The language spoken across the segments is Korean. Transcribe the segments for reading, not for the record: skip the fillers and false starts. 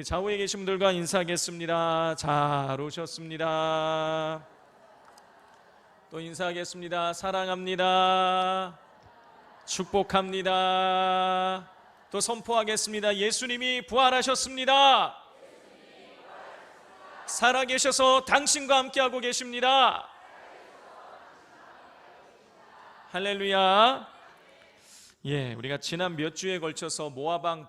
좌우에 계신 분들과 인사하겠습니다. 잘 오셨습니다. 또 인사하겠습니다. 사랑합니다. 축복합니다. 또 선포하겠습니다. 예수님이 부활하셨습니다. 살아계셔서 당신과 함께하고 계십니다. 할렐루야. 우리가 지난 몇 주에 걸쳐서 모압 왕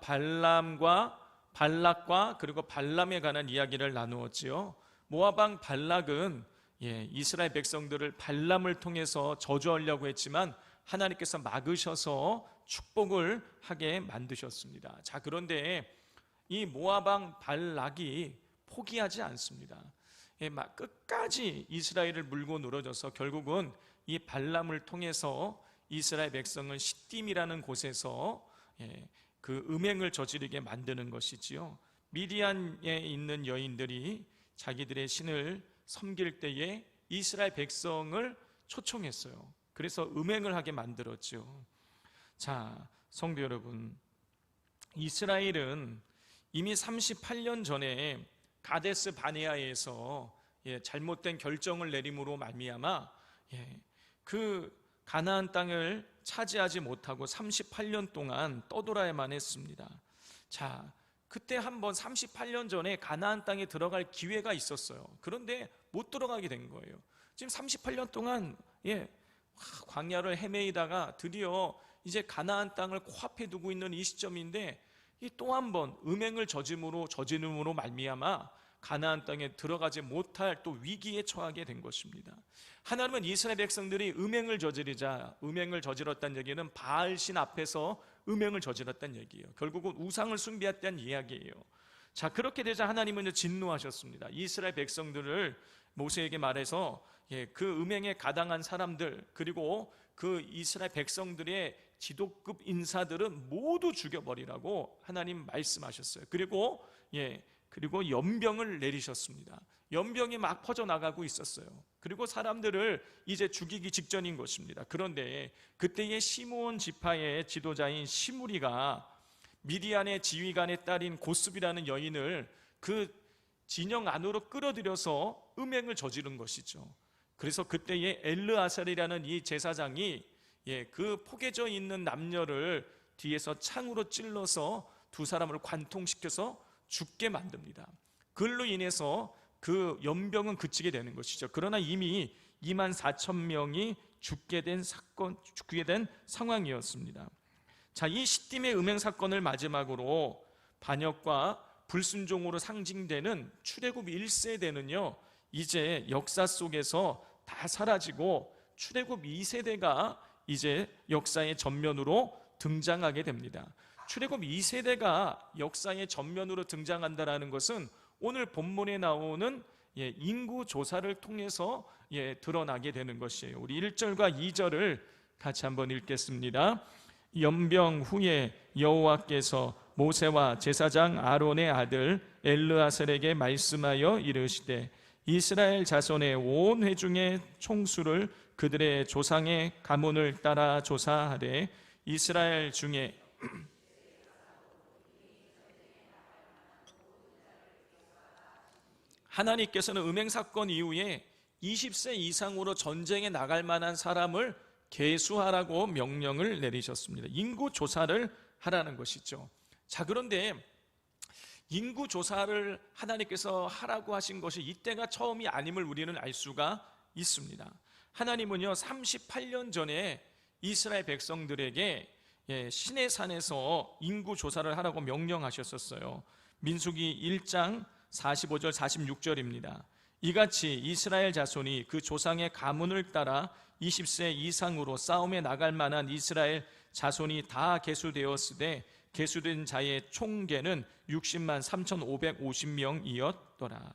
발락과 그리고 발람에 관한 이야기를 나누었지요. 모압 왕 발락은 이스라엘 백성들을 발람을 통해서 저주하려고 했지만 하나님께서 막으셔서 축복을 하게 만드셨습니다. 자, 그런데 이 모압 왕 발락이 포기하지 않습니다. 끝까지 이스라엘을 물고 늘어져서 결국은 이 발람을 통해서 이스라엘 백성을 시딤이라는 곳에서 그 음행을 저지르게 만드는 것이지요. 미디안에 있는 여인들이 자기들의 신을 섬길 때에 이스라엘 백성을 초청했어요. 그래서 음행을 하게 만들었죠. 자, 성도 여러분, 이스라엘은 이미 38년 전에 가데스 바네아에서 잘못된 결정을 내림으로 말미암아 그 가나안 땅을 차지하지 못하고 38년 동안 떠돌아야만 했습니다. 자, 그때 한번 38년 전에 가나안 땅에 들어갈 기회가 있었어요. 그런데 못 들어가게 된 거예요. 지금 38년 동안 광야를 헤매이다가 드디어 이제 가나안 땅을 코앞에 두고 있는 이 시점인데 또 한 번 음행을 저지름으로 말미암아 가나안 땅에 들어가지 못할 또 위기에 처하게 된 것입니다. 하나님은 이스라엘 백성들이 음행을 저질렀다는 얘기는 바알신 앞에서 음행을 저질렀다는 얘기예요. 결국은 우상을 숭배했다는 이야기예요. 자, 그렇게 되자 하나님은 진노하셨습니다. 이스라엘 백성들을 모세에게 말해서 그 음행에 가당한 사람들, 그리고 그 이스라엘 백성들의 지도급 인사들은 모두 죽여버리라고 하나님 말씀하셨어요. 그리고 연병을 내리셨습니다. 연병이 막 퍼져나가고 있었어요. 그리고 사람들을 이제 죽이기 직전인 것입니다. 그런데 그때의 시므온 지파의 지도자인 시므리가 미디안의 지휘관의 딸인 고스비라는 여인을 그 진영 안으로 끌어들여서 음행을 저지른 것이죠. 그래서 그때의 엘르아살이라는 이 제사장이 그 포개져 있는 남녀를 뒤에서 창으로 찔러서 두 사람을 관통시켜서 죽게 만듭니다. 그걸로 인해서 그 연병은 그치게 되는 것이죠. 그러나 이미 24,000명이 죽게 된 상황이었습니다. 자, 이 시딤의 음행 사건을 마지막으로 반역과 불순종으로 상징되는 출애굽 1세대는요 이제 역사 속에서 다 사라지고 출애굽 2세대가 이제 역사의 전면으로 등장하게 됩니다. 출애굽 2세대가 역사의 전면으로 등장한다는 것은 오늘 본문에 나오는 인구 조사를 통해서 드러나게 되는 것이에요. 우리 1절과 2절을 같이 한번 읽겠습니다. 연병 후에 여호와께서 모세와 제사장 아론의 아들 엘르아살에게 말씀하여 이르시되 이스라엘 자손의 온 회중의 총수를 그들의 조상의 가문을 따라 조사하되 이스라엘 중에 하나님께서는 음행 사건 이후에 20세 이상으로 전쟁에 나갈 만한 사람을 계수하라고 명령을 내리셨습니다. 인구 조사를 하라는 것이죠. 자, 그런데 인구 조사를 하나님께서 하라고 하신 것이 이때가 처음이 아님을 우리는 알 수가 있습니다. 하나님은요 38년 전에 이스라엘 백성들에게 시내산에서 인구 조사를 하라고 명령하셨었어요. 민수기 1장 45절 46절입니다. 이같이 이스라엘 자손이 그 조상의 가문을 따라 20세 이상으로 싸움에 나갈 만한 이스라엘 자손이 다 계수되었으되 계수된 자의 총계는 60만 3,550명이었더라.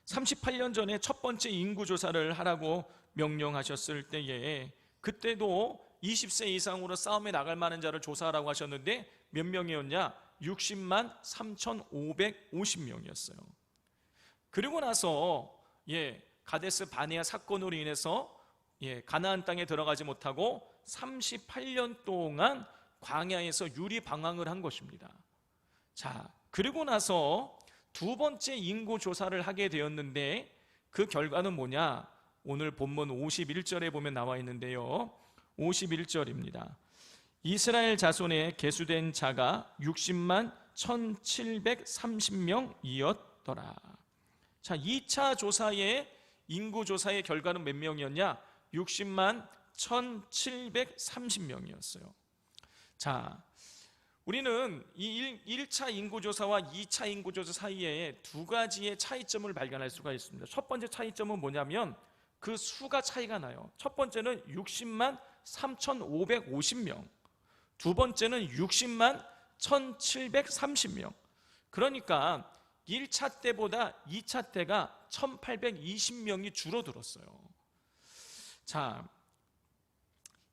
38년 전에 첫 번째 인구조사를 하라고 명령하셨을 때에 그때도 20세 이상으로 싸움에 나갈 만한 자를 조사하라고 하셨는데 몇 명이었냐? 60만 3,550명이었어요. 그리고 나서 가데스 바네아 사건으로 인해서 가나안 땅에 들어가지 못하고 38년 동안 광야에서 유리 방황을 한 것입니다. 자, 그리고 나서 두 번째 인구 조사를 하게 되었는데 그 결과는 뭐냐? 오늘 본문 51절에 보면 나와 있는데요. 51절입니다. 이스라엘 자손에 계수된 자가 60만 1730명이었더라. 자, 2차 조사의 인구 조사의 결과는 몇 명이었냐? 60만 1730명이었어요. 자, 우리는 이 1차 인구조사와 2차 인구조사 사이에 두 가지의 차이점을 발견할 수가 있습니다. 첫 번째 차이점은 뭐냐면 그 수가 차이가 나요. 첫 번째는 60만 3550명, 두 번째는 60만 1730명. 그러니까 1차 때보다 2차 때가 1820명이 줄어들었어요. 자,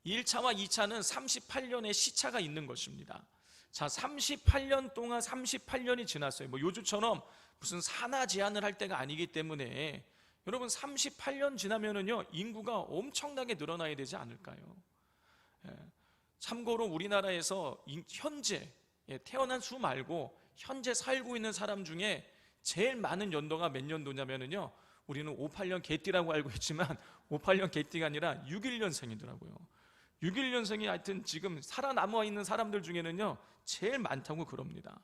1차와 2차는 38년의 시차가 있는 것입니다. 자, 38년 동안 38년이 지났어요. 뭐 요즘처럼 무슨 산하 제한을 할 때가 아니기 때문에 여러분 38년 지나면은요 인구가 엄청나게 늘어나야 되지 않을까요? 참고로 우리나라에서 현재 태어난 수 말고 현재 살고 있는 사람 중에 제일 많은 연도가 몇 년도냐면은요, 우리는 58년 개띠라고 알고 있지만 58년 개띠가 아니라 61년생이더라고요. 61년생이 하여튼 지금 살아남아 있는 사람들 중에는요 제일 많다고 그럽니다.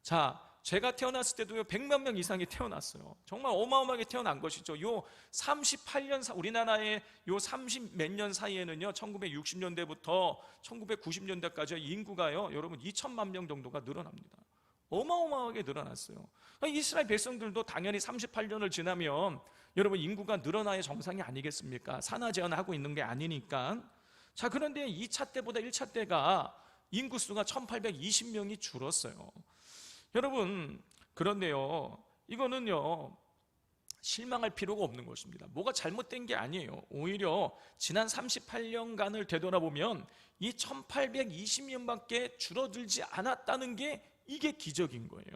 자, 제가 태어났을 때도요 100만 명 이상이 태어났어요. 정말 어마어마하게 태어난 것이죠. 요 38년 우리나라의 요 30 몇 년 사이에는요 1960년대부터 1990년대까지 인구가요 여러분 2천만 명 정도가 늘어납니다. 어마어마하게 늘어났어요. 이스라엘 백성들도 당연히 38년을 지나면 여러분 인구가 늘어나야 정상이 아니겠습니까? 산하 제한을 하고 있는 게 아니니까. 자, 그런데 2차 때보다 1차 때가 인구수가 1820명이 줄었어요. 여러분, 그런데요 이거는요 실망할 필요가 없는 것입니다. 뭐가 잘못된 게 아니에요. 오히려 지난 38년간을 되돌아보면 이 1820명밖에 줄어들지 않았다는 게 이게 기적인 거예요.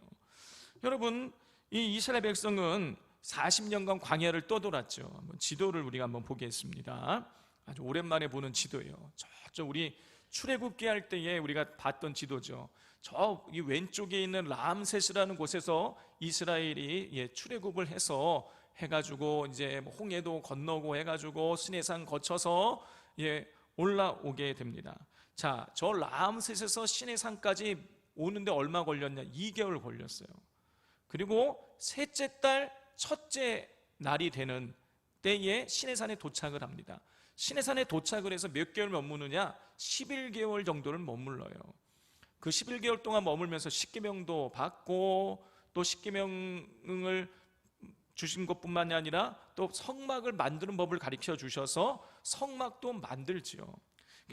여러분, 이 이스라엘 백성은 40년간 광야를 떠돌았죠. 한번 지도를 우리가 한번 보겠습니다. 아주 오랜만에 보는 지도예요. 저쪽 우리 출애굽기 할 때에 우리가 봤던 지도죠. 저 이 왼쪽에 있는 람세스라는 곳에서 이스라엘이 출애굽을 해서 해가지고 이제 홍해도 건너고 해가지고 시내산 거쳐서 올라오게 됩니다. 자, 저 람세스에서 시내산까지 오는데 얼마 걸렸냐? 2개월 걸렸어요. 그리고 셋째 달 첫째 날이 되는 때에 시내산에 도착을 합니다. 시내산에 도착을 해서 몇 개월 머무느냐? 11개월 정도를 머물러요. 그 11개월 동안 머물면서 십계명도 받고 또 십계명을 주신 것뿐만이 아니라 또 성막을 만드는 법을 가르쳐 주셔서 성막도 만들지요.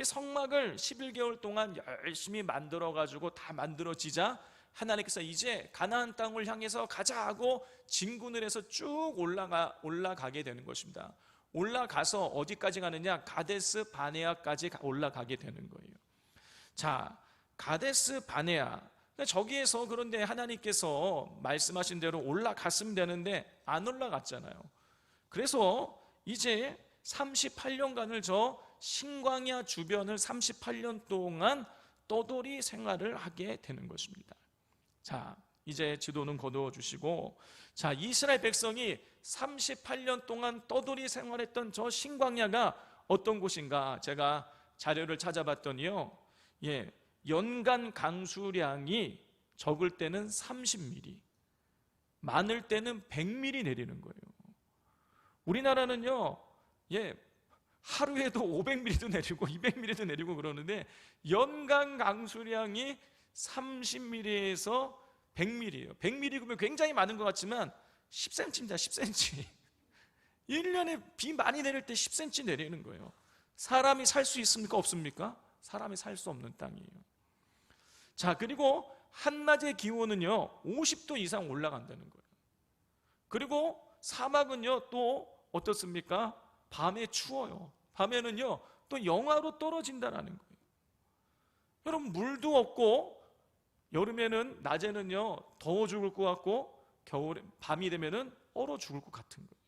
성막을 11개월 동안 열심히 만들어 가지고 다 만들어지자 하나님께서 이제 가나안 땅을 향해서 가자 하고 진군을 해서 쭉 올라가게 되는 것입니다. 올라가서 어디까지 가느냐? 가데스 바네아까지 올라가게 되는 거예요. 자, 가데스 바네아, 저기에서 그런데 하나님께서 말씀하신 대로 올라갔으면 되는데 안 올라갔잖아요. 그래서 이제 38년간을 저 신광야 주변을 38년 동안 떠돌이 생활을 하게 되는 것입니다. 자, 이제 지도는 거두어 주시고, 자, 이스라엘 백성이 38년 동안 떠돌이 생활했던 저 신광야가 어떤 곳인가? 제가 자료를 찾아봤더니요, 연간 강수량이 적을 때는 30mm, 많을 때는 100mm 내리는 거예요. 우리나라는요, 하루에도 500mm도 내리고 200mm도 내리고 그러는데 연간 강수량이 30mm에서 100mm예요. 100mm면 굉장히 많은 것 같지만 10cm입니다. 10cm. 1년에 비 많이 내릴 때 10cm 내리는 거예요. 사람이 살 수 있습니까? 없습니까? 사람이 살 수 없는 땅이에요. 자, 그리고 한낮의 기온은요 50도 이상 올라간다는 거예요. 그리고 사막은요 또 어떻습니까? 밤에 추워요. 밤에는요 또 영하로 떨어진다라는 거예요. 여러분, 물도 없고 여름에는 낮에는요 더워 죽을 것 같고 겨울에 밤이 되면은 얼어 죽을 것 같은 거예요.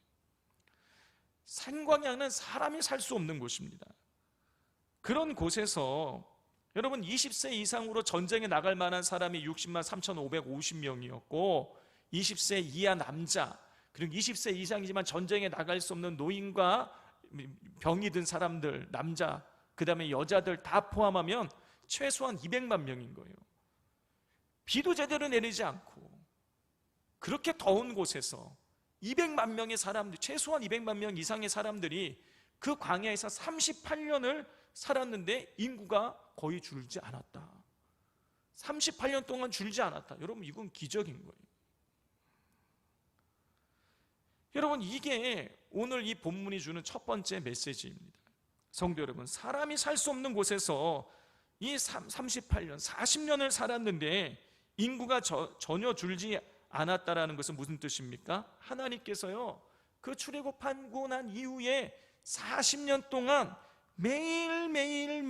산광야는 사람이 살 수 없는 곳입니다. 그런 곳에서 여러분 20세 이상으로 전쟁에 나갈 만한 사람이 60만 3,550명이었고 20세 이하 남자 그리고 20세 이상이지만 전쟁에 나갈 수 없는 노인과 병이 든 사람들 남자 그 다음에 여자들 다 포함하면 최소한 200만 명인 거예요. 비도 제대로 내리지 않고 그렇게 더운 곳에서 200만 명의 사람들, 최소한 200만 명 이상의 사람들이 그 광야에서 38년을 살았는데 인구가 거의 줄지 않았다. 38년 동안 줄지 않았다. 여러분 이건 기적인 거예요. 여러분 이게 오늘 이 본문이 주는 첫 번째 메시지입니다. 성도 여러분, 사람이 살 수 없는 곳에서 이 38년, 40년을 살았는데 인구가 전혀 줄지 않았다라는 것은 무슨 뜻입니까? 하나님께서요 그 출애굽하고 난 이후에 40년 동안 매일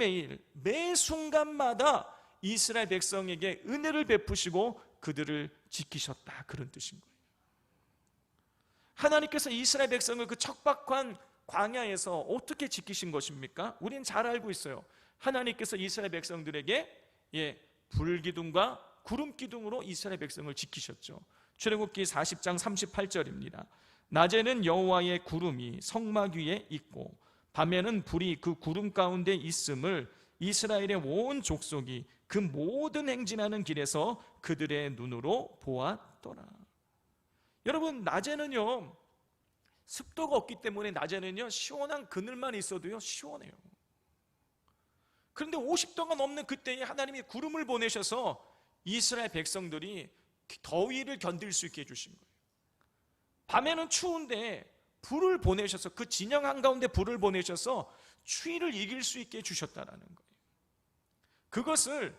매 순간마다 이스라엘 백성에게 은혜를 베푸시고 그들을 지키셨다, 그런 뜻인 거예요. 하나님께서 이스라엘 백성을 그 척박한 광야에서 어떻게 지키신 것입니까? 우리는 잘 알고 있어요. 하나님께서 이스라엘 백성들에게 불기둥과 구름기둥으로 이스라엘 백성을 지키셨죠. 출애굽기 40장 38절입니다. 낮에는 여호와의 구름이 성막 위에 있고 밤에는 불이 그 구름 가운데 있음을 이스라엘의 온 족속이 그 모든 행진하는 길에서 그들의 눈으로 보았더라. 여러분 낮에는요 습도가 없기 때문에 낮에는요 시원한 그늘만 있어도요 시원해요. 그런데 50도가 넘는 그때에 하나님이 구름을 보내셔서 이스라엘 백성들이 더위를 견딜 수 있게 해주신 거예요. 밤에는 추운데 불을 보내셔서 그 진영 한가운데 불을 보내셔서 추위를 이길 수 있게 해주셨다라는 거예요. 그것을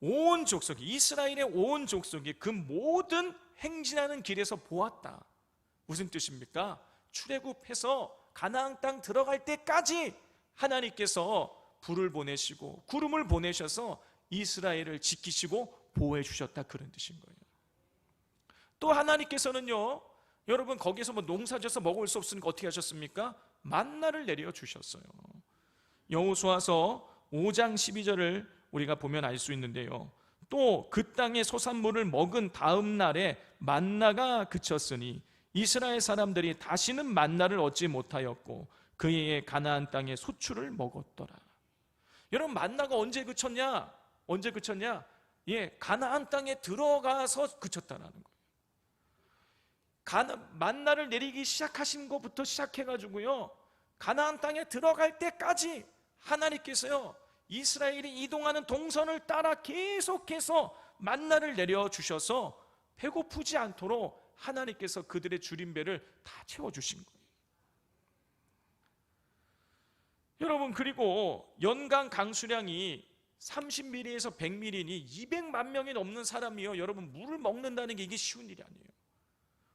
온 족속이, 이스라엘의 온 족속이 그 모든 행진하는 길에서 보았다. 무슨 뜻입니까? 출애굽해서 가나안 땅 들어갈 때까지 하나님께서 불을 보내시고 구름을 보내셔서 이스라엘을 지키시고 보호해 주셨다, 그런 뜻인 거예요. 또 하나님께서는요 여러분 거기서 뭐 농사져서 먹을 수 없으니까 어떻게 하셨습니까? 만나를 내려 주셨어요. 여호수아서 5장 12절을 우리가 보면 알 수 있는데요, 또 그 땅의 소산물을 먹은 다음 날에 만나가 그쳤으니 이스라엘 사람들이 다시는 만나를 얻지 못하였고 그의 가나안 땅의 소출을 먹었더라. 여러분 만나가 언제 그쳤냐? 가나안 땅에 들어가서 그쳤다라는 거예요. 만나를 내리기 시작하신 것부터 시작해가지고요 가나안 땅에 들어갈 때까지 하나님께서요 이스라엘이 이동하는 동선을 따라 계속해서 만나를 내려주셔서 배고프지 않도록 하나님께서 그들의 줄임배를 다 채워주신 거예요. 여러분 그리고 연간 강수량이 30mm에서 100mm니 200만 명이 넘는 사람이요 여러분 물을 먹는다는 게 이게 쉬운 일이 아니에요.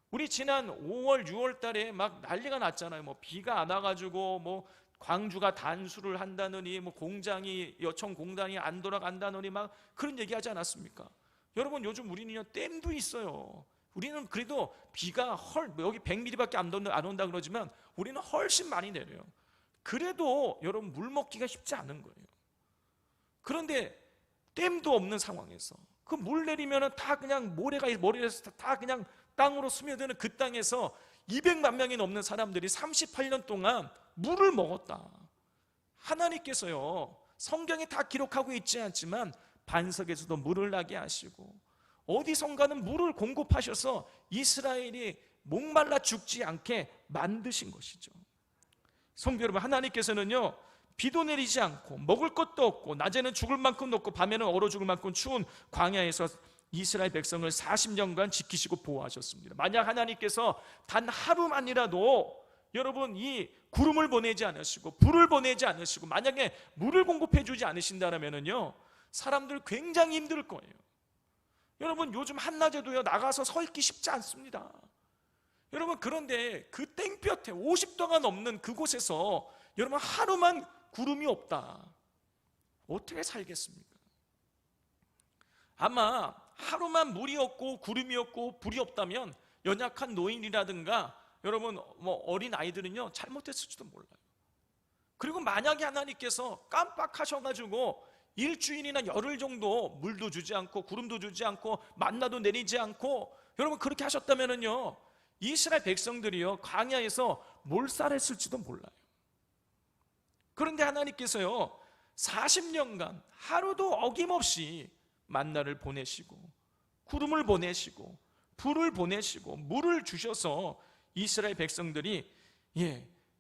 우리 지난 5월 6월 달에 막 난리가 났잖아요. 뭐 비가 안 와가지고 뭐 광주가 단수를 한다느니 뭐 공장이 여청 공단이 안 돌아간다느니 막 그런 얘기하지 않았습니까? 여러분 요즘 우리는요 댐도 있어요. 우리는 그래도 비가 여기 100mm밖에 안 온다 그러지만 우리는 훨씬 많이 내려요. 그래도 여러분 물 먹기가 쉽지 않은 거예요. 그런데 댐도 없는 상황에서 그 물 내리면은 다 그냥 모래에서 다 그냥 땅으로 스며드는 그 땅에서 200만 명이 넘는 사람들이 38년 동안 물을 먹었다. 하나님께서요 성경에 다 기록하고 있지 않지만 반석에서도 물을 나게 하시고 어디선가는 물을 공급하셔서 이스라엘이 목말라 죽지 않게 만드신 것이죠. 성도 여러분, 하나님께서는요 비도 내리지 않고 먹을 것도 없고 낮에는 죽을 만큼 덥고 밤에는 얼어 죽을 만큼 추운 광야에서 이스라엘 백성을 40년간 지키시고 보호하셨습니다. 만약 하나님께서 단 하루만이라도 여러분 이 구름을 보내지 않으시고 불을 보내지 않으시고 만약에 물을 공급해 주지 않으신다면요 사람들 굉장히 힘들 거예요. 여러분 요즘 한낮에도요 나가서 서 있기 쉽지 않습니다. 여러분 그런데 그 땡볕에 50도가 넘는 그곳에서 여러분 하루만 구름이 없다, 어떻게 살겠습니까? 아마 하루만 물이 없고 구름이 없고 불이 없다면 연약한 노인이라든가 여러분 뭐 어린 아이들은요 잘못했을지도 몰라요. 그리고 만약에 하나님께서 깜빡하셔가지고 일주일이나 열흘 정도 물도 주지 않고 구름도 주지 않고 만나도 내리지 않고, 여러분 그렇게 하셨다면은요 이스라엘 백성들이요 광야에서 몰살했을지도 몰라요. 그런데 하나님께서요 40년간 하루도 어김없이 만나를 보내시고 구름을 보내시고 불을 보내시고 물을 주셔서 이스라엘 백성들이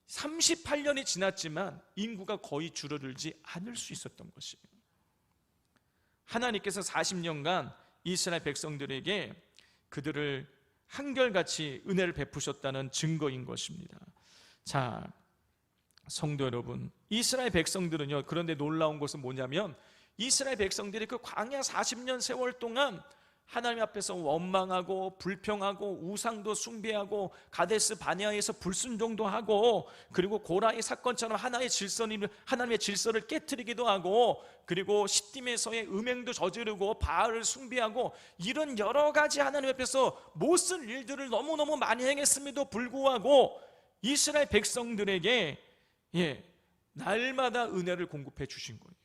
38년이 지났지만 인구가 거의 줄어들지 않을 수 있었던 것이에요. 하나님께서 40년간 이스라엘 백성들에게 그들을 한결같이 은혜를 베푸셨다는 증거인 것입니다. 자, 성도 여러분, 이스라엘 백성들은요, 그런데 놀라운 것은 뭐냐면 이스라엘 백성들이 그 광야 40년 세월 동안 하나님 앞에서 원망하고 불평하고 우상도 숭배하고 가데스 바네아에서 불순종도 하고, 그리고 고라의 사건처럼 하나님의 질서를 깨트리기도 하고, 그리고 시딤에서의 음행도 저지르고 바알을 숭배하고, 이런 여러 가지 하나님 앞에서 못쓸 일들을 너무너무 많이 행했음에도 불구하고 이스라엘 백성들에게 날마다 은혜를 공급해 주신 거예요.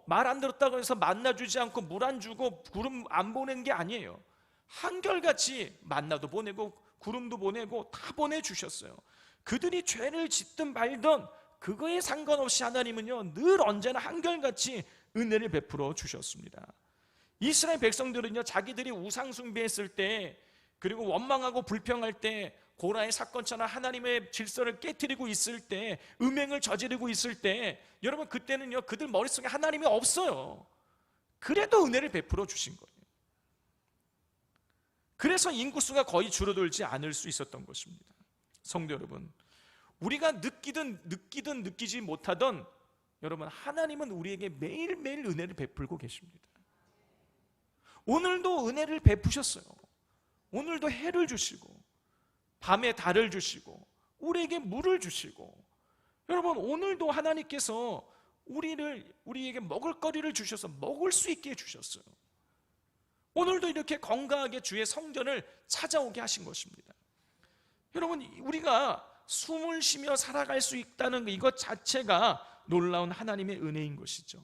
말 안 들었다고 해서 만나주지 않고 물 안 주고 구름 안 보낸 게 아니에요. 한결같이 만나도 보내고 구름도 보내고 다 보내주셨어요. 그들이 죄를 짓든 말든 그거에 상관없이 하나님은요 늘 언제나 한결같이 은혜를 베풀어 주셨습니다. 이스라엘 백성들은요 자기들이 우상 숭배했을 때, 그리고 원망하고 불평할 때, 고라의 사건처럼 하나님의 질서를 깨트리고 있을 때, 음행을 저지르고 있을 때, 여러분 그때는요 그들 머릿속에 하나님이 없어요. 그래도 은혜를 베풀어 주신 거예요. 그래서 인구수가 거의 줄어들지 않을 수 있었던 것입니다. 성도 여러분, 우리가 느끼든 느끼지 못하든 여러분 하나님은 우리에게 매일매일 은혜를 베풀고 계십니다. 오늘도 은혜를 베푸셨어요. 오늘도 해를 주시고 밤에 달을 주시고 우리에게 물을 주시고, 여러분 오늘도 하나님께서 우리에게 먹을거리를 주셔서 먹을 수 있게 해주셨어요. 오늘도 이렇게 건강하게 주의 성전을 찾아오게 하신 것입니다. 여러분 우리가 숨을 쉬며 살아갈 수 있다는 이것 자체가 놀라운 하나님의 은혜인 것이죠.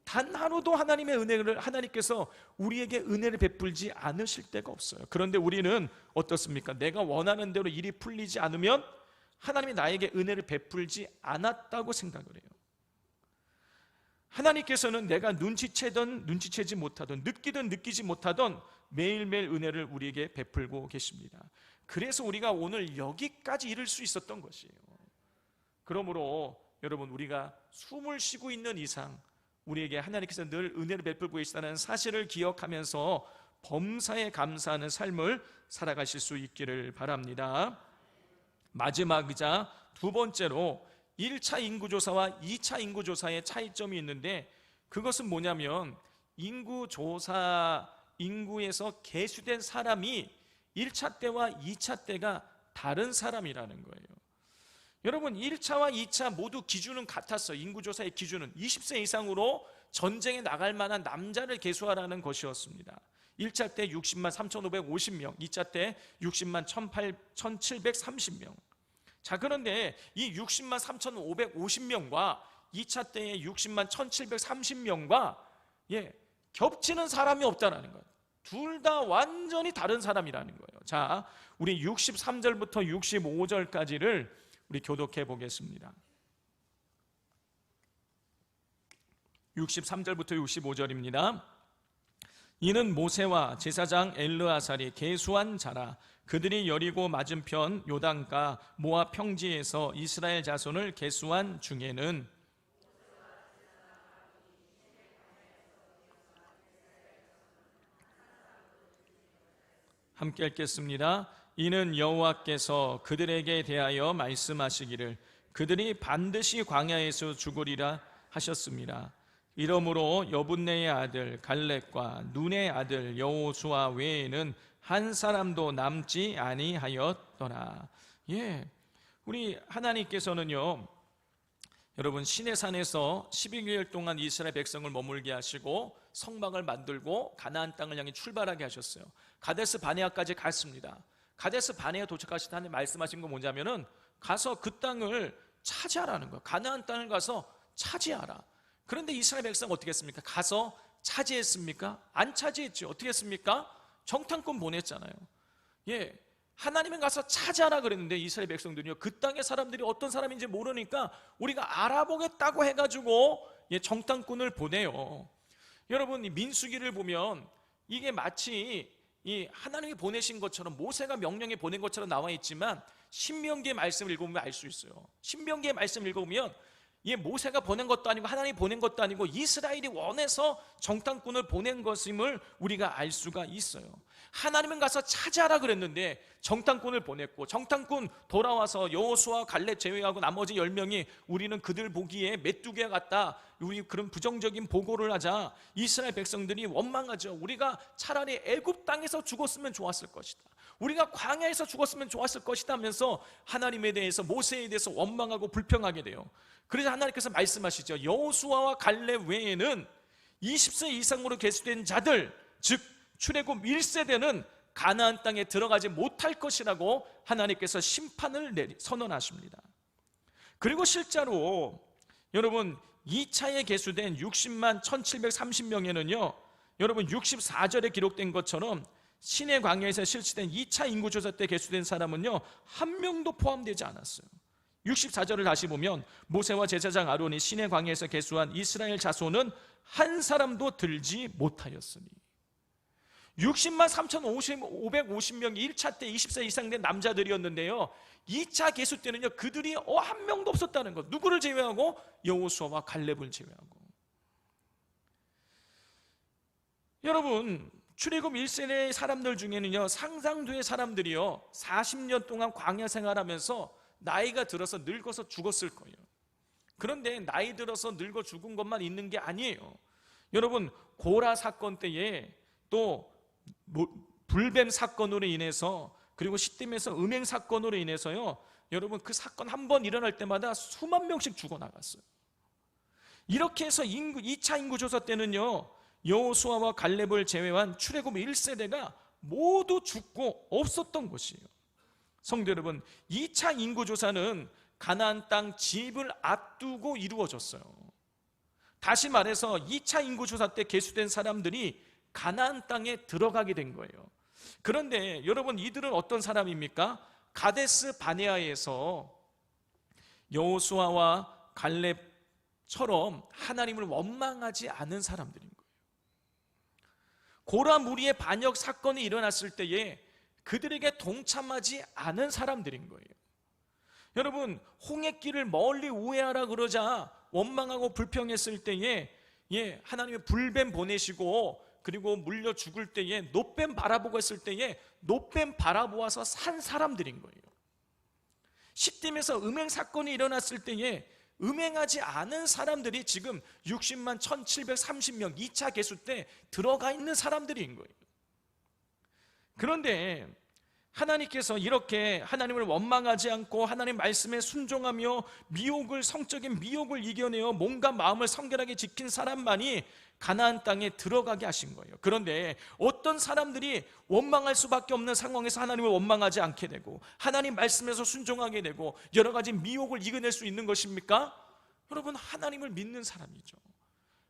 단 하루도 하나님의 은혜를 하나님께서 우리에게 은혜를 베풀지 않으실 때가 없어요. 그런데 우리는 어떻습니까? 내가 원하는 대로 일이 풀리지 않으면 하나님이 나에게 은혜를 베풀지 않았다고 생각을 해요. 하나님께서는 내가 눈치채든 눈치채지 못하든 느끼든 느끼지 못하든 매일매일 은혜를 우리에게 베풀고 계십니다. 그래서 우리가 오늘 여기까지 이룰 수 있었던 것이에요. 그러므로 여러분 우리가 숨을 쉬고 있는 이상 우리에게 하나님께서 늘 은혜를 베풀고 계시다는 사실을 기억하면서 범사에 감사하는 삶을 살아가실 수 있기를 바랍니다. 마지막이자 두 번째로 1차 인구조사와 2차 인구조사의 차이점이 있는데, 그것은 뭐냐면 인구에서 계수된 사람이 1차 때와 2차 때가 다른 사람이라는 거예요. 여러분 1차와 2차 모두 기준은 같았어요. 인구조사의 기준은 20세 이상으로 전쟁에 나갈 만한 남자를 계수하라는 것이었습니다. 1차 때 60만 3,550명, 2차 때 60만 1,730명. 자, 그런데 이 60만 3,550명과 2차 때의 60만 1,730명과 겹치는 사람이 없다는 거예요. 둘 다 완전히 다른 사람이라는 거예요. 자, 우리 63절부터 65절까지를 우리 교독해 보겠습니다. 63절부터 65절입니다. 이는 모세와 제사장 엘르아살이 계수한 자라. 그들이 여리고 맞은편 요단가 모압 평지에서 이스라엘 자손을 계수한 중에는 함께 읽겠습니다. 이는 여호와께서 그들에게 대하여 말씀하시기를 그들이 반드시 광야에서 죽으리라 하셨습니다. 이러므로 여분네의 아들 갈렙과 눈의 아들 여호수아 외에는 한 사람도 남지 아니하였더라. 우리 하나님께서는요, 여러분 시내산에서 12개월 동안 이스라엘 백성을 머물게 하시고 성막을 만들고 가나안 땅을 향해 출발하게 하셨어요. 가데스 바네아까지 갔습니다. 가데스 바네아 도착하실 때 하나님 말씀하신 건 뭐냐면은 가서 그 땅을 차지하라는 거예요. 가나안 땅을 가서 차지하라. 그런데 이스라엘 백성 어떻게 했습니까? 가서 차지했습니까? 안 차지했죠. 어떻게 했습니까? 정탐꾼 보냈잖아요. 예, 하나님은 가서 차지하라 그랬는데 이스라엘 백성들이요, 그 땅의 사람들이 어떤 사람인지 모르니까 우리가 알아보겠다고 해가지고 정탐꾼을 보내요. 여러분, 이 민수기를 보면 이게 마치 이 하나님이 보내신 것처럼, 모세가 명령에 보낸 것처럼 나와 있지만 신명기의 말씀을 읽어보면 알 수 있어요. 신명기의 말씀을 읽어보면 모세가 보낸 것도 아니고 하나님이 보낸 것도 아니고 이스라엘이 원해서 정탐꾼을 보낸 것임을 우리가 알 수가 있어요. 하나님은 가서 차지하라 그랬는데 정탐꾼을 보냈고, 정탐꾼 돌아와서 여호수아 갈렙 제외하고 나머지 10명이 우리는 그들 보기에 메뚜기와 같다, 우리 그런 부정적인 보고를 하자 이스라엘 백성들이 원망하죠. 우리가 차라리 애굽 땅에서 죽었으면 좋았을 것이다, 우리가 광야에서 죽었으면 좋았을 것이다 하면서 하나님에 대해서, 모세에 대해서 원망하고 불평하게 돼요. 그래서 하나님께서 말씀하시죠. 여호수아와 갈렙 외에는 20세 이상으로 계수된 자들, 즉 출애굽 1세대는 가나안 땅에 들어가지 못할 것이라고 하나님께서 심판을 선언하십니다. 그리고 실제로 여러분 2차에 계수된 60만 1730명에는요 여러분 64절에 기록된 것처럼 시내 광야에서 실시된 2차 인구조사 때 계수된 사람은요 한 명도 포함되지 않았어요. 64절을 다시 보면 모세와 제사장 아론이 시내 광야에서 계수한 이스라엘 자손은 한 사람도 들지 못하였으니, 60만 3,550명이 1차 때 20세 이상 된 남자들이었는데요 2차 계수 때는요 그들이 한 명도 없었다는 것. 누구를 제외하고? 여호수아와 갈렙을 제외하고. 여러분, 출애굽 1세대 사람들 중에는요 상상도의 사람들이요 40년 동안 광야 생활하면서 나이가 들어서 늙어서 죽었을 거예요. 그런데 나이 들어서 늙어 죽은 것만 있는 게 아니에요. 여러분, 고라 사건 때에 또 불뱀 사건으로 인해서, 그리고 시딤에서 음행 사건으로 인해서요 여러분 그 사건 한 번 일어날 때마다 수만 명씩 죽어나갔어요. 이렇게 해서 2차 인구조사 때는요 여호수아와 갈렙을 제외한 출애굽 1세대가 모두 죽고 없었던 것이에요. 성도 여러분, 2차 인구조사는 가나안 땅 진입을 앞두고 이루어졌어요. 다시 말해서 2차 인구조사 때 계수된 사람들이 가나안 땅에 들어가게 된 거예요. 그런데 여러분, 이들은 어떤 사람입니까? 가데스 바네아에서 여호수아와 갈렙처럼 하나님을 원망하지 않은 사람들인 거예요. 고라 무리의 반역 사건이 일어났을 때에 그들에게 동참하지 않은 사람들인 거예요. 여러분, 홍해길을 멀리 우회하라 그러자 원망하고 불평했을 때에 하나님의 불뱀 보내시고, 그리고 물려 죽을 때에 놋뱀 바라보고 했을 때에 놋뱀 바라보아서 산 사람들인 거예요. 시딤에서 음행 사건이 일어났을 때에 음행하지 않은 사람들이 지금 60만 1730명 2차 계수 때 들어가 있는 사람들인 거예요. 그런데 하나님께서 이렇게 하나님을 원망하지 않고 하나님 말씀에 순종하며 성적인 미혹을 이겨내어 몸과 마음을 성결하게 지킨 사람만이 가나안 땅에 들어가게 하신 거예요. 그런데 어떤 사람들이 원망할 수밖에 없는 상황에서 하나님을 원망하지 않게 되고 하나님 말씀에서 순종하게 되고 여러 가지 미혹을 이겨낼 수 있는 것입니까? 여러분, 하나님을 믿는 사람이죠.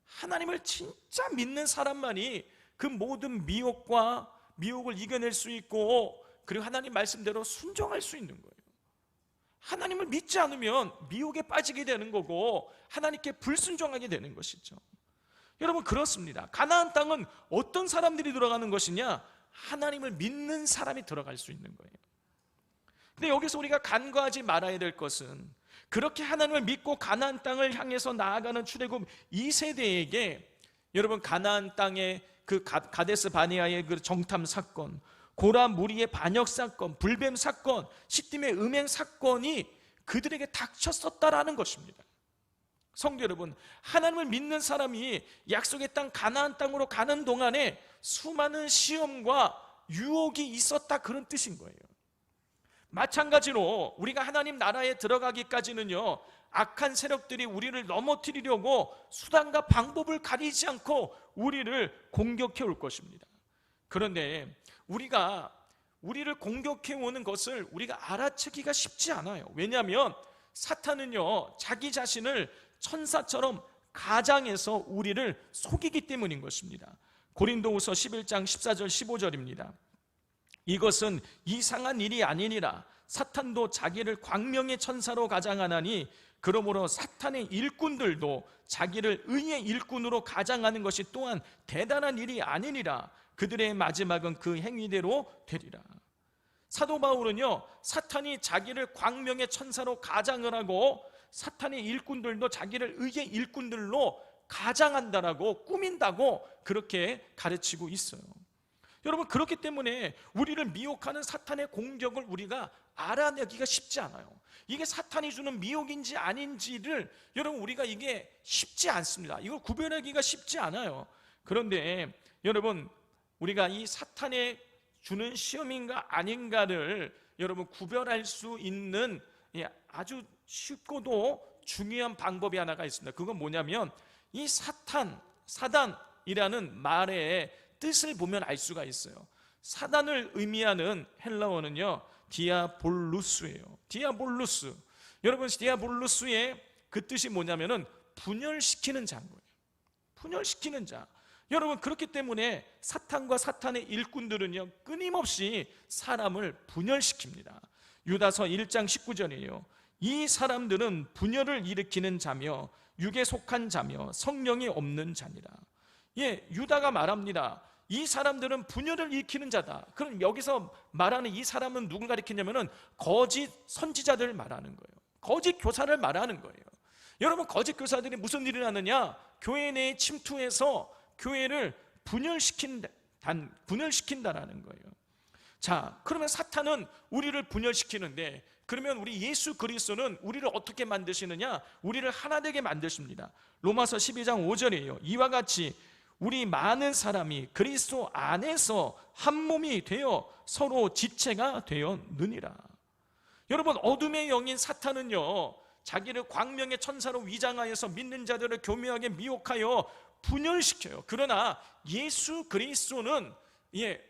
하나님을 진짜 믿는 사람만이 그 모든 미혹을 이겨낼 수 있고, 그리고 하나님 말씀대로 순종할 수 있는 거예요. 하나님을 믿지 않으면 미혹에 빠지게 되는 거고 하나님께 불순종하게 되는 것이죠. 여러분, 그렇습니다. 가나안 땅은 어떤 사람들이 들어가는 것이냐? 하나님을 믿는 사람이 들어갈 수 있는 거예요. 근데 여기서 우리가 간과하지 말아야 될 것은, 그렇게 하나님을 믿고 가나안 땅을 향해서 나아가는 출애굽 2세대에게 여러분, 가나안 땅의 그 가데스 바네아의 그 정탐 사건, 고라 무리의 반역 사건, 불뱀 사건, 시딤의 음행 사건이 그들에게 닥쳤었다라는 것입니다. 성도 여러분, 하나님을 믿는 사람이 약속의 땅 가나안 땅으로 가는 동안에 수많은 시험과 유혹이 있었다, 그런 뜻인 거예요. 마찬가지로 우리가 하나님 나라에 들어가기까지는요 악한 세력들이 우리를 넘어뜨리려고 수단과 방법을 가리지 않고 우리를 공격해 올 것입니다. 그런데 우리를 공격해 오는 것을 우리가 알아채기가 쉽지 않아요. 왜냐하면 사탄은요 자기 자신을 천사처럼 가장해서 우리를 속이기 때문인 것입니다. 고린도후서 11장 14절 15절입니다. 이것은 이상한 일이 아니니라. 사탄도 자기를 광명의 천사로 가장하나니 그러므로 사탄의 일꾼들도 자기를 의의 일꾼으로 가장하는 것이 또한 대단한 일이 아니니라. 그들의 마지막은 그 행위대로 되리라. 사도 바울은요, 사탄이 자기를 광명의 천사로 가장을 하고 사탄의 일꾼들도 자기를 의의 일꾼들로 가장한다라고, 꾸민다고 그렇게 가르치고 있어요. 여러분, 그렇기 때문에 우리를 미혹하는 사탄의 공격을 우리가 알아내기가 쉽지 않아요. 이게 사탄이 주는 미혹인지 아닌지를 여러분, 우리가 이게 쉽지 않습니다. 이걸 구별하기가 쉽지 않아요. 그런데 여러분, 우리가 이 사탄의 주는 시험인가 아닌가를 여러분 구별할 수 있는 아주 쉽고도 중요한 방법이 하나가 있습니다. 그건 뭐냐면 이 사단이라는 말의 뜻을 보면 알 수가 있어요. 사단을 의미하는 헬라어는요, 디아볼루스예요. 디아볼루스. 여러분, 디아볼루스의 그 뜻이 뭐냐면은 분열시키는 자인 거예요. 분열시키는 자. 여러분, 그렇기 때문에 사탄과 사탄의 일꾼들은요, 끊임없이 사람을 분열시킵니다. 유다서 1장 19절이에요. 이 사람들은 분열을 일으키는 자며 육에 속한 자며 성령이 없는 자니라. 유다가 말합니다. 이 사람들은 분열을 일으키는 자다. 그럼 여기서 말하는 이 사람은 누굴 가리키냐면은 거짓 선지자들을 말하는 거예요. 거짓 교사를 말하는 거예요. 여러분, 거짓 교사들이 무슨 일을 하느냐? 교회 내에 침투해서 교회를 분열시킨다라는 거예요. 자, 그러면 사탄은 우리를 분열시키는데, 그러면 우리 예수 그리스도는 우리를 어떻게 만드시느냐? 우리를 하나 되게 만드십니다. 로마서 12장 5절이에요. 이와 같이 우리 많은 사람이 그리스도 안에서 한 몸이 되어 서로 지체가 되었느니라. 여러분, 어둠의 영인 사탄은요, 자기를 광명의 천사로 위장하여서 믿는 자들을 교묘하게 미혹하여 분열시켜요. 그러나 예수 그리스도는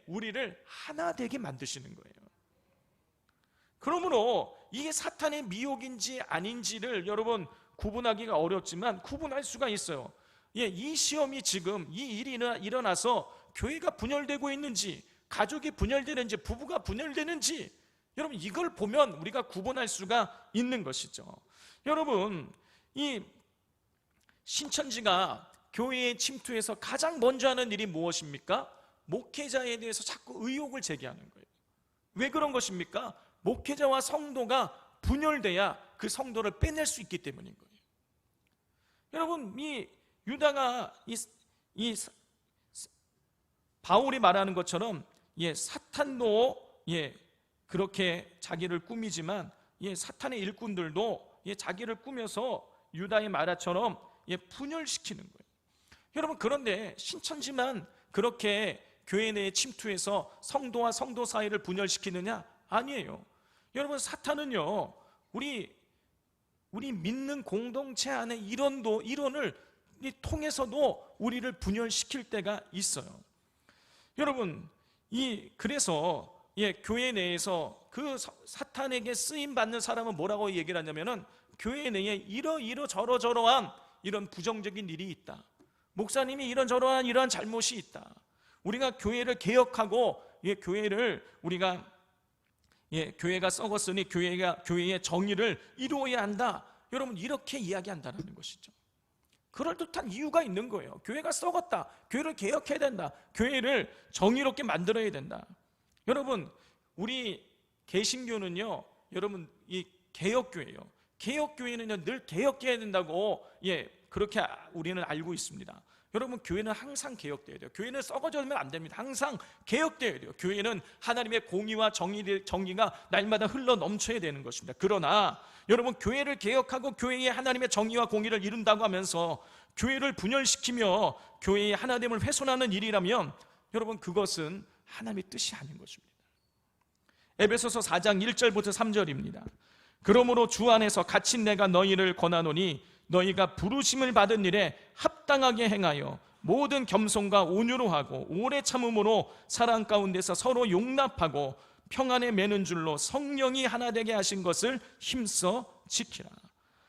우리를 하나 되게 만드시는 거예요. 그러므로 이게 사탄의 미혹인지 아닌지를 여러분 구분하기가 어렵지만 구분할 수가 있어요. 이 시험이 지금 이 일이 일어나서 교회가 분열되고 있는지, 가족이 분열되는지, 부부가 분열되는지, 여러분 이걸 보면 우리가 구분할 수가 있는 것이죠. 여러분, 이 신천지가 교회에 침투해서 가장 먼저 하는 일이 무엇입니까? 목회자에 대해서 자꾸 의혹을 제기하는 거예요. 왜 그런 것입니까? 목회자와 성도가 분열돼야 그 성도를 빼낼 수 있기 때문인 거예요. 여러분, 이 유다가 바울이 말하는 것처럼 사탄도 그렇게 자기를 꾸미지만 사탄의 일꾼들도 자기를 꾸며서 유다의 말처럼 분열시키는 거예요. 여러분, 그런데 신천지만 그렇게 교회 내에 침투해서 성도와 성도 사이를 분열시키느냐? 아니에요. 여러분, 사탄은요, 우리 믿는 공동체 안에 이론을 통해서도 우리를 분열시킬 때가 있어요. 여러분, 그래서 교회 내에서 그 사탄에게 쓰임 받는 사람은 뭐라고 얘기를 하냐면은 교회 내에 이러저러한 이런 부정적인 일이 있다. 목사님이 이러한 잘못이 있다. 우리가 교회를 개혁하고 교회를 우리가 교회가 썩었으니 교회의 정의를 이루어야 한다. 여러분, 이렇게 이야기한다는 것이죠. 그럴듯한 이유가 있는 거예요. 교회가 썩었다. 교회를 개혁해야 된다. 교회를 정의롭게 만들어야 된다. 여러분, 우리 개신교는요, 여러분 이 개혁교회예요. 개혁교회는요 늘 개혁해야 된다고 그렇게 우리는 알고 있습니다. 여러분, 교회는 항상 개혁되어야 돼요. 교회는 썩어져면 안 됩니다. 항상 개혁되어야 돼요. 교회는 하나님의 공의와 정의가 날마다 흘러 넘쳐야 되는 것입니다. 그러나 여러분, 교회를 개혁하고 교회의 하나님의 정의와 공의를 이룬다고 하면서 교회를 분열시키며 교회의 하나됨을 훼손하는 일이라면 여러분, 그것은 하나님의 뜻이 아닌 것입니다. 에베소서 4장 1절부터 3절입니다. 그러므로 주 안에서 갇힌 내가 너희를 권하노니 너희가 부르심을 받은 일에 합당하게 행하여 모든 겸손과 온유로 하고 오래 참음으로 사랑 가운데서 서로 용납하고 평안에 매는 줄로 성령이 하나 되게 하신 것을 힘써 지키라.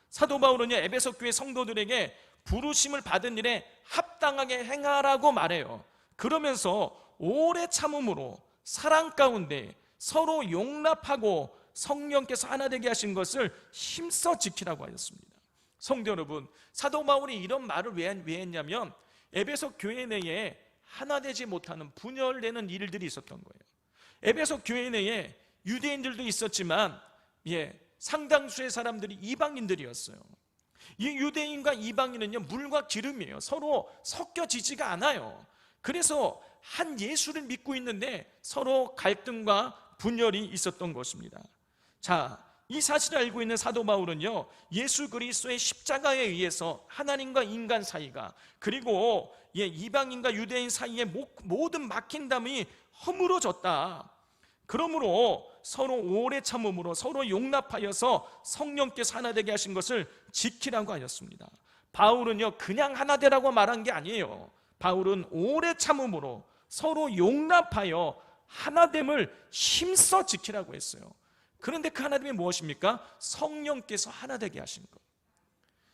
사도 바울은요, 에베소 교회 성도들에게 부르심을 받은 일에 합당하게 행하라고 말해요. 그러면서 오래 참음으로 사랑 가운데 서로 용납하고 성령께서 하나 되게 하신 것을 힘써 지키라고 하였습니다. 성도 여러분, 사도 바울이 이런 말을 왜 했냐면 에베소 교회 내에 하나 되지 못하는 분열되는 일들이 있었던 거예요. 에베소 교회 내에 유대인들도 있었지만 상당수의 사람들이 이방인들이었어요. 이 유대인과 이방인은요, 물과 기름이에요. 서로 섞여지지가 않아요. 그래서 한 예수를 믿고 있는데 서로 갈등과 분열이 있었던 것입니다. 자, 이 사실을 알고 있는 사도 바울은요, 예수 그리스도의 십자가에 의해서 하나님과 인간 사이가, 그리고 이방인과 유대인 사이의 모든 막힌 담이 허물어졌다. 그러므로 서로 오래 참음으로 서로 용납하여서 성령께서 하나 되게 하신 것을 지키라고 하였습니다. 바울은요, 그냥 하나 되라고 말한 게 아니에요. 바울은 오래 참음으로 서로 용납하여 하나됨을 힘써 지키라고 했어요. 그런데 그 하나됨이 무엇입니까? 성령께서 하나 되게 하신 것.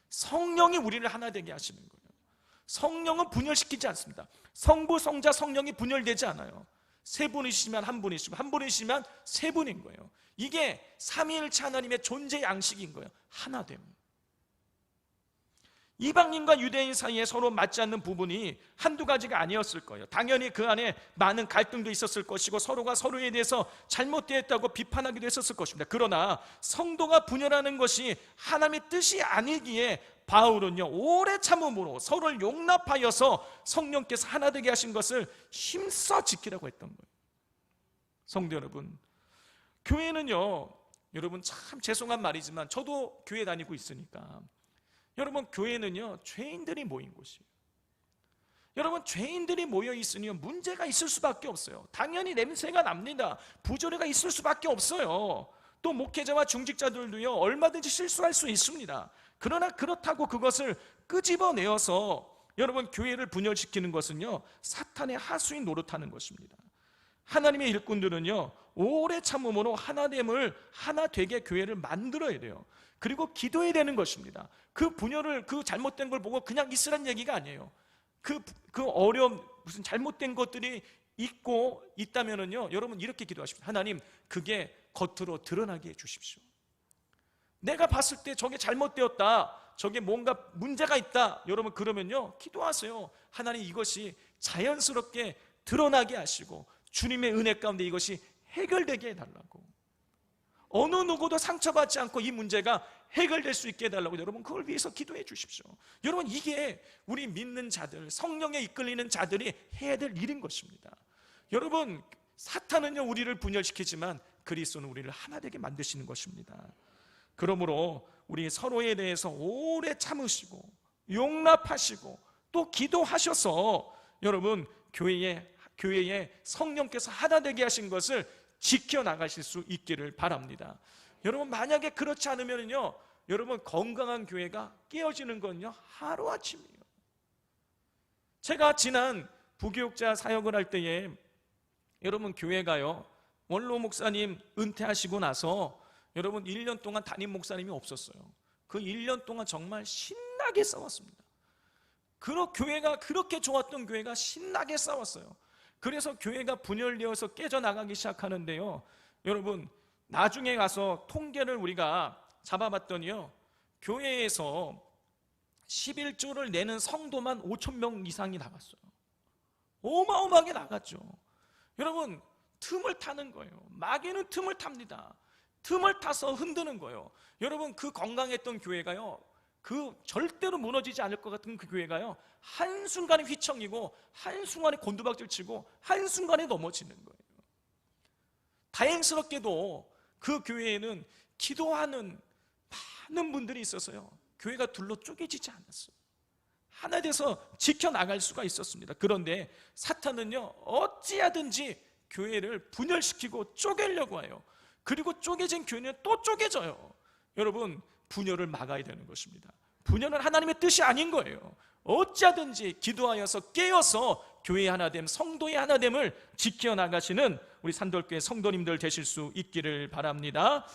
성령이 우리를 하나 되게 하시는 거예요. 성령은 분열시키지 않습니다. 성부, 성자, 성령이 분열되지 않아요. 세 분이시면 한 분이시고 한 분이시면 세 분인 거예요. 이게 삼위일체 하나님의 존재 양식인 거예요. 하나됨. 이방인과 유대인 사이에 서로 맞지 않는 부분이 한두 가지가 아니었을 거예요. 당연히 그 안에 많은 갈등도 있었을 것이고 서로가 서로에 대해서 잘못되었다고 비판하기도 했었을 것입니다. 그러나 성도가 분열하는 것이 하나님의 뜻이 아니기에 바울은요, 오래 참음으로 서로를 용납하여서 성령께서 하나 되게 하신 것을 힘써 지키라고 했던 거예요. 성도 여러분, 교회는요, 여러분 참 죄송한 말이지만 저도 교회 다니고 있으니까, 여러분 교회는요, 죄인들이 모인 곳이에요. 여러분, 죄인들이 모여 있으니 문제가 있을 수밖에 없어요. 당연히 냄새가 납니다. 부조리가 있을 수밖에 없어요. 또 목회자와 중직자들도요, 얼마든지 실수할 수 있습니다. 그러나 그렇다고 그것을 끄집어내어서 여러분 교회를 분열시키는 것은요, 사탄의 하수인 노릇하는 것입니다. 하나님의 일꾼들은요, 오래 참음으로 하나됨을 하나 되게 교회를 만들어야 돼요. 그리고 기도해야 되는 것입니다. 그 분열을, 그 잘못된 걸 보고 그냥 있으란 얘기가 아니에요. 그 어려움, 무슨 잘못된 것들이 있다면은요, 여러분 이렇게 기도하십시오. 하나님, 그게 겉으로 드러나게 해주십시오. 내가 봤을 때 저게 잘못되었다, 저게 뭔가 문제가 있다, 여러분 그러면요, 기도하세요. 하나님, 이것이 자연스럽게 드러나게 하시고 주님의 은혜 가운데 이것이 해결되게 해달라고. 어느 누구도 상처받지 않고 이 문제가 해결될 수 있게 해달라고, 여러분 그걸 위해서 기도해 주십시오. 여러분, 이게 우리 믿는 자들, 성령에 이끌리는 자들이 해야 될 일인 것입니다. 여러분, 사탄은요, 우리를 분열시키지만 그리스도는 우리를 하나 되게 만드시는 것입니다. 그러므로 우리 서로에 대해서 오래 참으시고 용납하시고 또 기도하셔서 여러분 교회에 성령께서 하나 되게 하신 것을 지켜나가실 수 있기를 바랍니다. 여러분, 만약에 그렇지 않으면요, 여러분 건강한 교회가 깨어지는 건요, 하루아침이에요. 제가 지난 부교육자 사역을 할 때에 여러분 교회가요, 원로 목사님 은퇴하시고 나서 여러분 1년 동안 담임 목사님이 없었어요. 그 1년 동안 정말 신나게 싸웠습니다. 교회가 그렇게 좋았던 교회가 신나게 싸웠어요. 그래서 교회가 분열되어서 깨져나가기 시작하는데요, 여러분 나중에 가서 통계를 우리가 잡아봤더니요, 교회에서 11조를 내는 성도만 5,000명 이상이 나갔어요. 어마어마하게 나갔죠. 여러분, 틈을 타는 거예요. 마귀는 틈을 탑니다. 틈을 타서 흔드는 거예요. 여러분, 그 건강했던 교회가요, 그 절대로 무너지지 않을 것 같은 그 교회가요, 한순간에 휘청이고 한순간에 곤두박질 치고 한순간에 넘어지는 거예요. 다행스럽게도 그 교회에는 기도하는 많은 분들이 있어서요, 교회가 둘로 쪼개지지 않았어요. 하나 돼서 지켜나갈 수가 있었습니다. 그런데 사탄은요, 어찌하든지 교회를 분열시키고 쪼개려고 해요. 그리고 쪼개진 교회는 또 쪼개져요. 여러분, 분열을 막아야 되는 것입니다. 분열은 하나님의 뜻이 아닌 거예요. 어찌하든지 기도하여서 깨어서 교회의 하나됨, 성도의 하나됨을 지켜나가시는 우리 산돌교회 성도님들 되실 수 있기를 바랍니다.